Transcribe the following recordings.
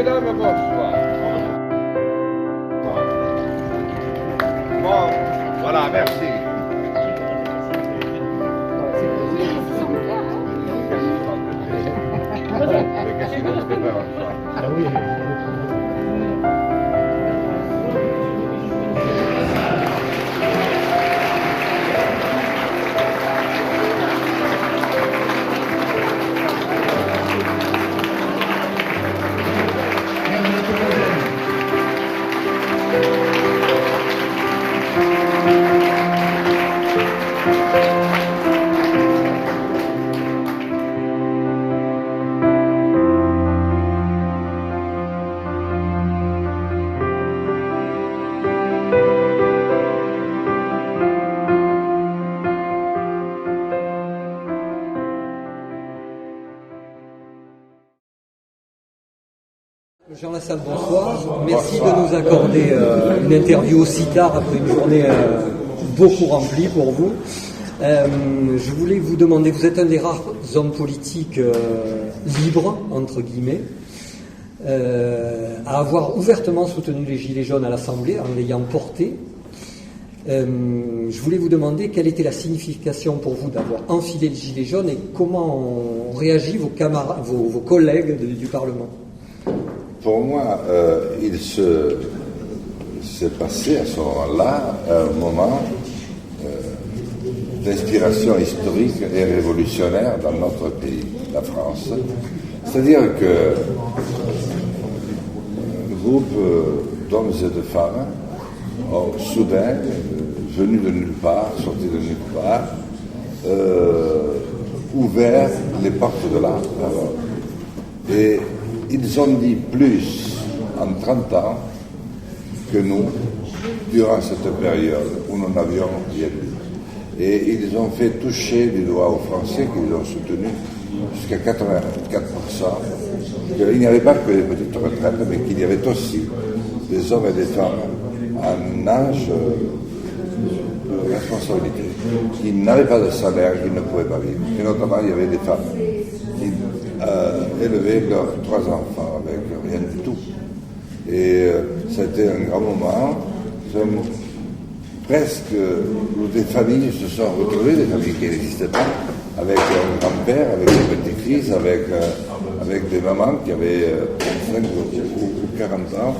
mesdames, bonsoir. Bon, voilà, merci. Qu'est-ce que vous faites Ah oui. Jean Lassalle, bonsoir. Merci de nous accorder une interview aussi tard après une journée beaucoup remplie pour vous. Je voulais vous demander, vous êtes un des rares hommes politiques libres, entre guillemets, à avoir ouvertement soutenu les Gilets jaunes à l'Assemblée en l'ayant porté. Je voulais vous demander quelle était la signification pour vous d'avoir enfilé le gilet jaune et comment ont réagi vos camarades, vos collègues du Parlement. Pour moi, il s'est passé à ce moment-là un moment d'inspiration historique et révolutionnaire dans notre pays, la France. C'est-à-dire que un groupe d'hommes et de femmes ont soudain, venus de nulle part, sortis de nulle part, ouvert les portes de la parole. Et ils ont dit plus en 30 ans que nous, durant cette période où nous n'avions rien dit. Et ils ont fait toucher du doigt aux Français qu'ils ont soutenus jusqu'à 84%, qu'il n'y avait pas que les petites retraites, mais qu'il y avait aussi des hommes et des femmes en âge de responsabilité, qui n'avaient pas de salaire, qui ne pouvaient pas vivre. Et notamment, il y avait des femmes qui élevaient leurs 3 enfants avec rien du tout. Et c'était un grand moment, presque, où des familles se sont retrouvées, des familles qui n'existaient pas, avec un grand-père, avec des petits-fils, avec des mamans qui avaient 35 ou 40 ans.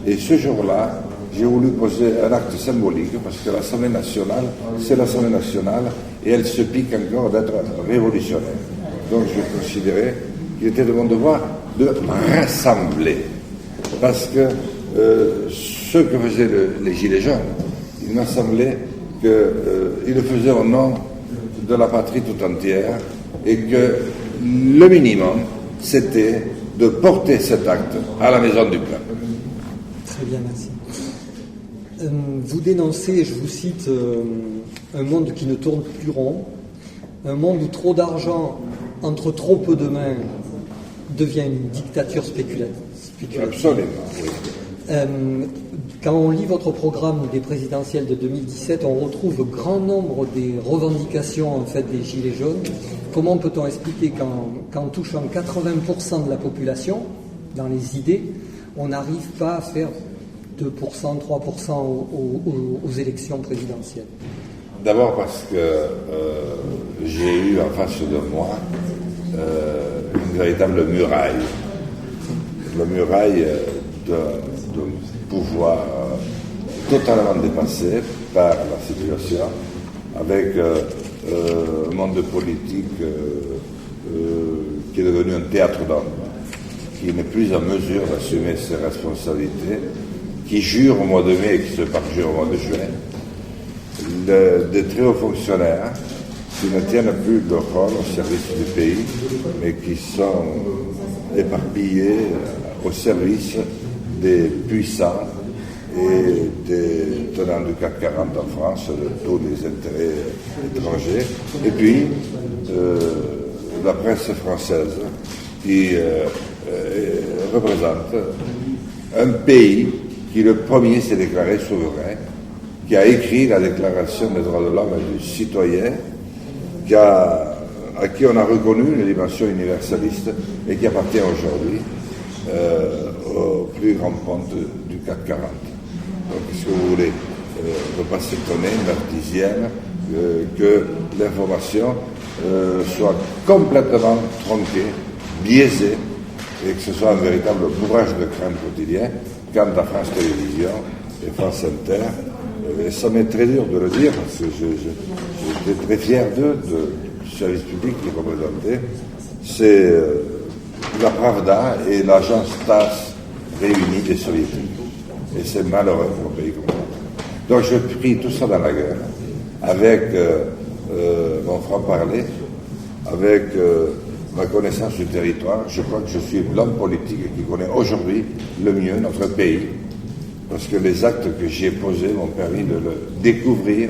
Et ce jour-là, j'ai voulu poser un acte symbolique, parce que l'Assemblée nationale, c'est l'Assemblée nationale, et elle se pique encore d'être révolutionnaire. Donc je considérais qu'il était de mon devoir de rassembler. Parce que ce que faisaient les Gilets jaunes, il m'a semblé qu'ils le faisaient au nom de la patrie tout entière, et que le minimum, c'était de porter cet acte à la maison du peuple. Très bien, merci. Vous dénoncez, je vous cite, un monde qui ne tourne plus rond, un monde où trop d'argent entre trop peu de mains devient une dictature spéculative. Absolument, oui. Quand on lit votre programme des présidentielles de 2017, on retrouve grand nombre des revendications en fait des Gilets jaunes. Comment peut-on expliquer qu'en touchant 80% de la population, dans les idées, on n'arrive pas à faire 2%, 3% aux élections présidentielles? D'abord parce que j'ai eu en face de moi une véritable muraille. La muraille d'un pouvoir totalement dépassé par la situation, avec un monde politique qui est devenu un théâtre d'ombre, qui n'est plus en mesure d'assumer ses responsabilités, qui jure au mois de mai et qui se parjure au mois de juin, des très hauts fonctionnaires qui ne tiennent plus leur rôle au service du pays, mais qui sont éparpillés au service des puissants et des tenants du CAC 40 en France, de tous les intérêts étrangers. Et puis, la presse française qui représente un pays qui le premier s'est déclaré souverain, qui a écrit la Déclaration des droits de l'homme et du citoyen, à qui on a reconnu une dimension universaliste et qui appartient aujourd'hui au plus grand ponte du CAC 40. Donc, si vous voulez, ne pas s'étonner, une dixième, que l'information soit complètement tronquée, biaisée, et que ce soit un véritable bourrage de crème quotidien, quant à France Télévisions et France Inter. Et ça m'est très dur de le dire, parce que j'étais très fier d'eux, du service public qu'ils représentaient. C'est la Pravda et l'agence TASS réunis des soviétiques. Et c'est malheureux pour un pays comme ça. Donc je prie tout ça dans la guerre, avec mon franc-parler, avec ma connaissance du territoire. Je crois que je suis l'homme politique qui connaît aujourd'hui le mieux notre pays, parce que les actes que j'y ai posés m'ont permis de le découvrir,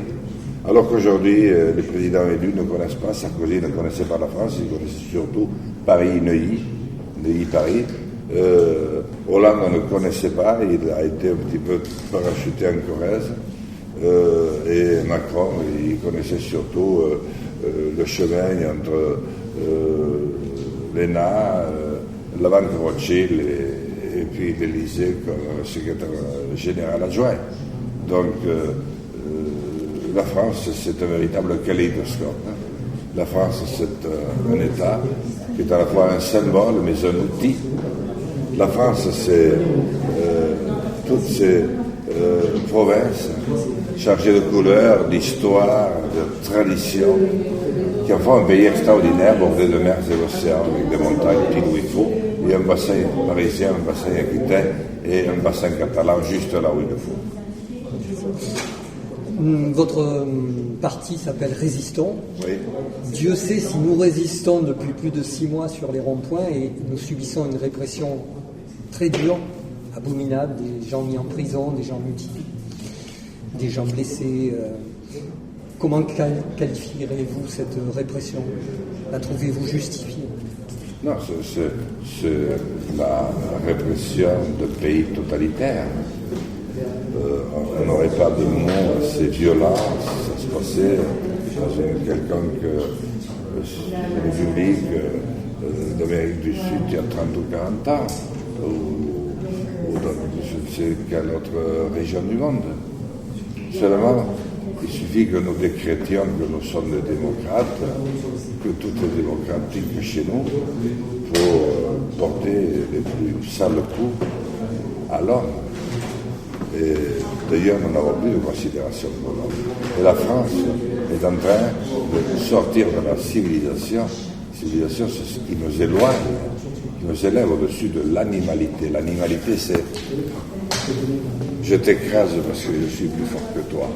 alors qu'aujourd'hui, les présidents élus ne connaissent pas, Sarkozy ne connaissait pas la France, il connaissait surtout Paris-Neuilly, Neuilly-Paris. Hollande ne connaissait pas, il a été un petit peu parachuté en Corrèze, et Macron, il connaissait surtout le chemin entre l'ENA, la Banque Rothschild et puis l'Élysée comme secrétaire général adjoint. Donc la France, c'est un véritable kaléidoscope. La France, c'est un État qui est à la fois un symbole mais un outil. La France, c'est toutes ces provinces chargées de couleurs, d'histoire, de tradition, qui en font un pays extraordinaire, bordé de mers et d'océans, avec des montagnes pile où il faut, et un bassin parisien, un bassin aquitain et un bassin catalan juste là où il le faut. Votre parti s'appelle Résistons. Oui. Dieu sait si nous résistons depuis plus de 6 mois sur les ronds-points et nous subissons une répression très dure, abominable, des gens mis en prison, des gens mutilés, des gens blessés. Comment qualifierez-vous cette répression? La trouvez-vous justifiée? Non, c'est la répression de pays totalitaires. On n'aurait pas de mots assez violents si ça se passait dans une quelconque république d'Amérique du Sud il y a 30 ou 40 ans, ou dans je ne sais quelle autre région du monde. Seulement, il suffit que nous décrétions que nous sommes des démocrates, que tout est démocratique chez nous, pour porter les plus sales coups à l'homme. Et d'ailleurs, nous n'avons plus de considération pour l'homme. Et la France est en train de sortir de la civilisation. La civilisation, c'est ce qui nous éloigne, qui nous élève au-dessus de l'animalité. L'animalité, c'est je t'écrase parce que je suis plus fort que toi.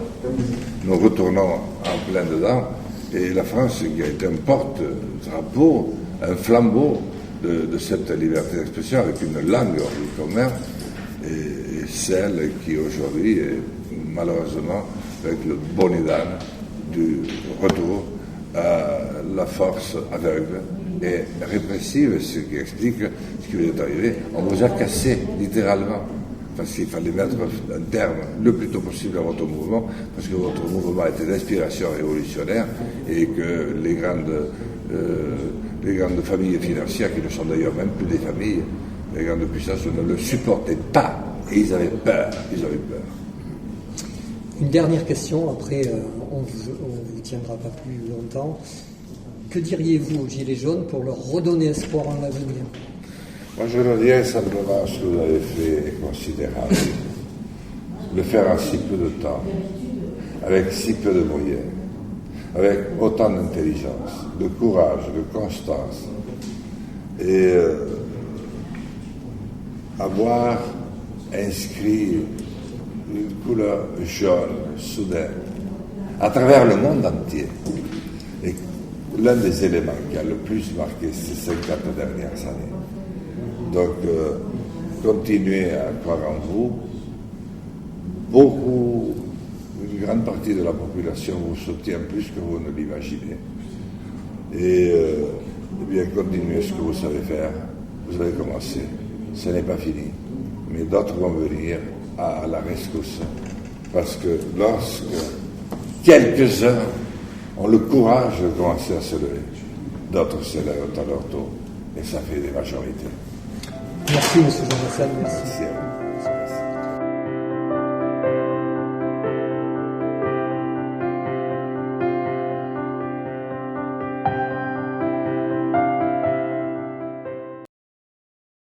Nous retournons en plein dedans, et la France, qui a été un porte-drapeau, un flambeau de cette liberté d'expression, avec une langue hors du commun, et celle qui aujourd'hui est malheureusement avec le bonnet d'âne du retour à la force aveugle et répressive, ce qui explique ce qui vient d'arriver. On vous a cassé littéralement, parce qu'il fallait mettre un terme le plus tôt possible à votre mouvement, parce que votre mouvement était d'inspiration révolutionnaire et que les grandes familles financières, qui ne sont d'ailleurs même plus des familles, les grandes puissances ne le supportaient pas, et ils avaient peur. Une dernière question, après on vous tiendra pas plus longtemps. Que diriez-vous aux Gilets jaunes pour leur redonner espoir en l'avenir? Moi, je le dirais simplement ce que vous avez fait est considérable. Le faire en si peu de temps, avec si peu de moyens, avec autant d'intelligence, de courage, de constance, et avoir inscrit une couleur jaune soudaine à travers le monde entier. Et l'un des éléments qui a le plus marqué ces 50 dernières années. Donc, continuez à croire en vous. Une grande partie de la population vous soutient plus que vous ne l'imaginez. Et bien, continuez ce que vous savez faire. Vous avez commencé. Ce n'est pas fini. Mais d'autres vont venir à la rescousse. Parce que lorsque quelques-uns ont le courage de commencer à se lever, d'autres se lèvent à leur tour. Et ça fait des majorités. Merci, monsieur Jean-Marcel, merci. Merci à vous.